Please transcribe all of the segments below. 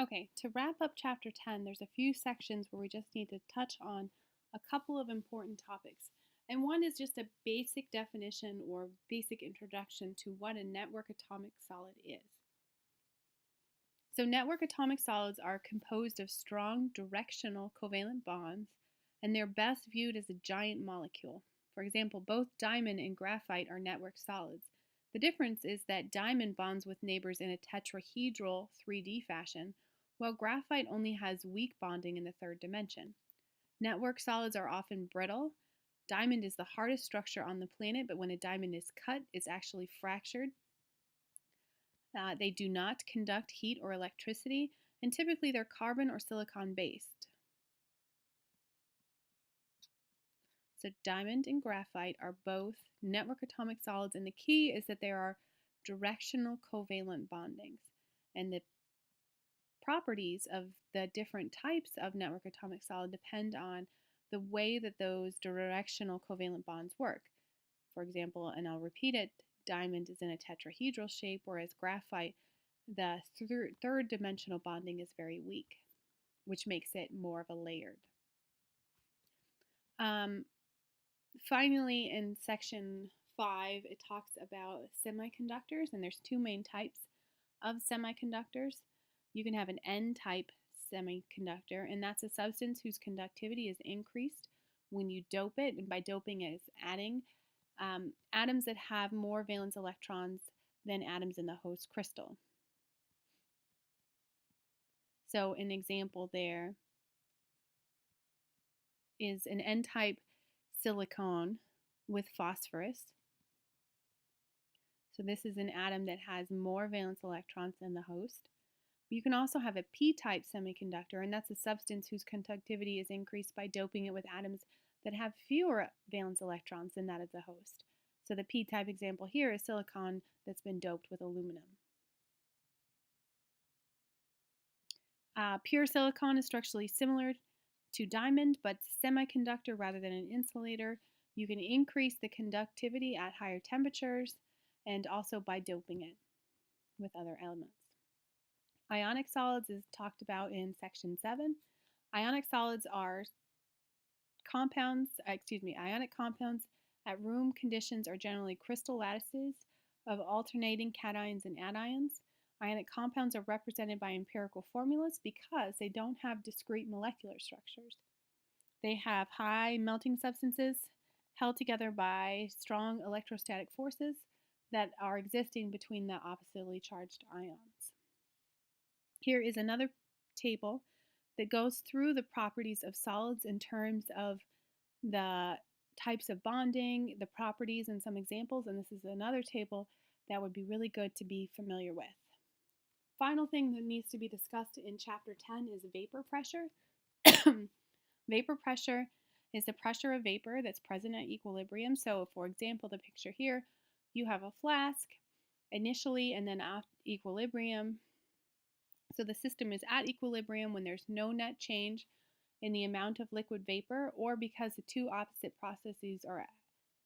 Okay, to wrap up chapter 10, there's a few sections where we just need to touch on a couple of important topics. And one is just a basic definition or basic introduction to what a network atomic solid is. So, network atomic solids are composed of strong directional covalent bonds, and they're best viewed as a giant molecule. For example, both diamond and graphite are network solids. The difference is that diamond bonds with neighbors in a tetrahedral 3D fashion, while graphite only has weak bonding in the third dimension. Network solids are often brittle. Diamond is the hardest structure on the planet, but when a diamond is cut, it's actually fractured. They do not conduct heat or electricity, and typically they're carbon or silicon based. So diamond and graphite are both network atomic solids, and the key is that there are directional covalent bondings. And the properties of the different types of network atomic solid depend on the way that those directional covalent bonds work. For example, and I'll repeat it, diamond is in a tetrahedral shape, whereas graphite, the third dimensional bonding is very weak, which makes it more of a layered. Finally, in section 5, it talks about semiconductors, and there's two main types of semiconductors. You can have an N-type semiconductor, and that's a substance whose conductivity is increased when you dope it, and by doping it is adding atoms that have more valence electrons than atoms in the host crystal. So an example there is an N-type silicon with phosphorus. So this is an atom that has more valence electrons than the host. But you can also have a P-type semiconductor, and that's a substance whose conductivity is increased by doping it with atoms that have fewer valence electrons than that of the host. So the P-type example here is silicon that's been doped with aluminum. Pure silicon is structurally similar to diamond, but semiconductor rather than an insulator. You can increase the conductivity at higher temperatures and also by doping it with other elements. Ionic solids is talked about in section 7. Ionic solids are ionic compounds at room conditions are generally crystal lattices of alternating cations and anions. Ionic compounds are represented by empirical formulas because they don't have discrete molecular structures. They have high melting substances held together by strong electrostatic forces that are existing between the oppositely charged ions. Here is another table that goes through the properties of solids in terms of the types of bonding, the properties, and some examples, and this is another table that would be really good to be familiar with. Final thing that needs to be discussed in chapter 10 is vapor pressure. Vapor pressure is the pressure of vapor that's present at equilibrium. So, for example, the picture here, you have a flask initially and then at equilibrium. So the system is at equilibrium when there's no net change in the amount of liquid vapor, or because the two opposite processes are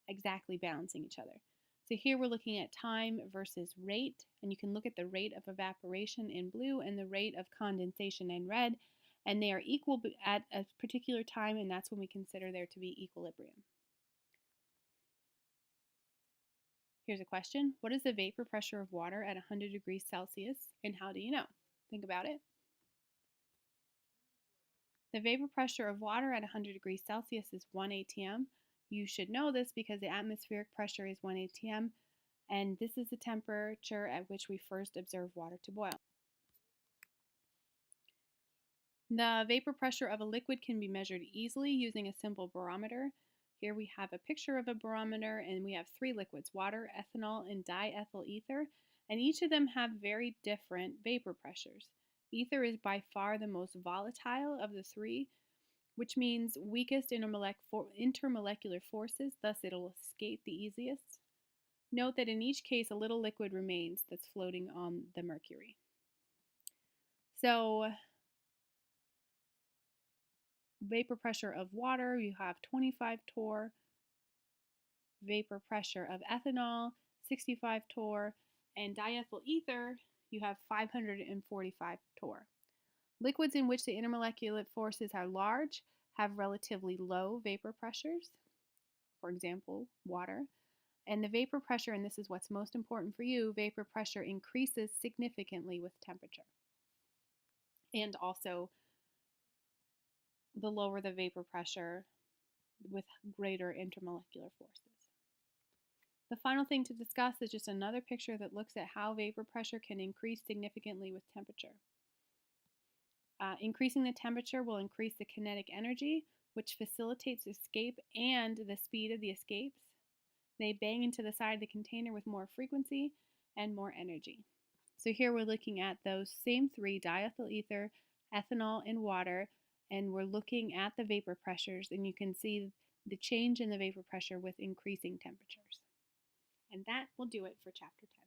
exactly balancing each other. So here we're looking at time versus rate, and you can look at the rate of evaporation in blue and the rate of condensation in red, and they are equal at a particular time, and that's when we consider there to be equilibrium. Here's a question. What is the vapor pressure of water at 100 degrees Celsius, and how do you know? Think about it. The vapor pressure of water at 100 degrees Celsius is 1 atm. You should know this because the atmospheric pressure is 1 atm, and this is the temperature at which we first observe water to boil. The vapor pressure of a liquid can be measured easily using a simple barometer. Here we have a picture of a barometer, and we have 3 liquids, water, ethanol, and diethyl ether, and each of them have very different vapor pressures. Ether is by far the most volatile of the 3, which means weakest intermolecular forces, thus it'll escape the easiest. Note that in each case a little liquid remains that's floating on the mercury. So vapor pressure of water, you have 25 torr. Vapor pressure of ethanol, 65 torr. And diethyl ether, you have 545 torr. Liquids in which the intermolecular forces are large have relatively low vapor pressures, for example, water. And the vapor pressure, and this is what's most important for you, vapor pressure increases significantly with temperature. And also, the lower the vapor pressure, with greater intermolecular forces. The final thing to discuss is just another picture that looks at how vapor pressure can increase significantly with temperature. Increasing the temperature will increase the kinetic energy, which facilitates escape and the speed of the escapes. They bang into the side of the container with more frequency and more energy. So here we're looking at those same three, diethyl ether, ethanol, and water, and we're looking at the vapor pressures, and you can see the change in the vapor pressure with increasing temperatures. And that will do it for Chapter 10.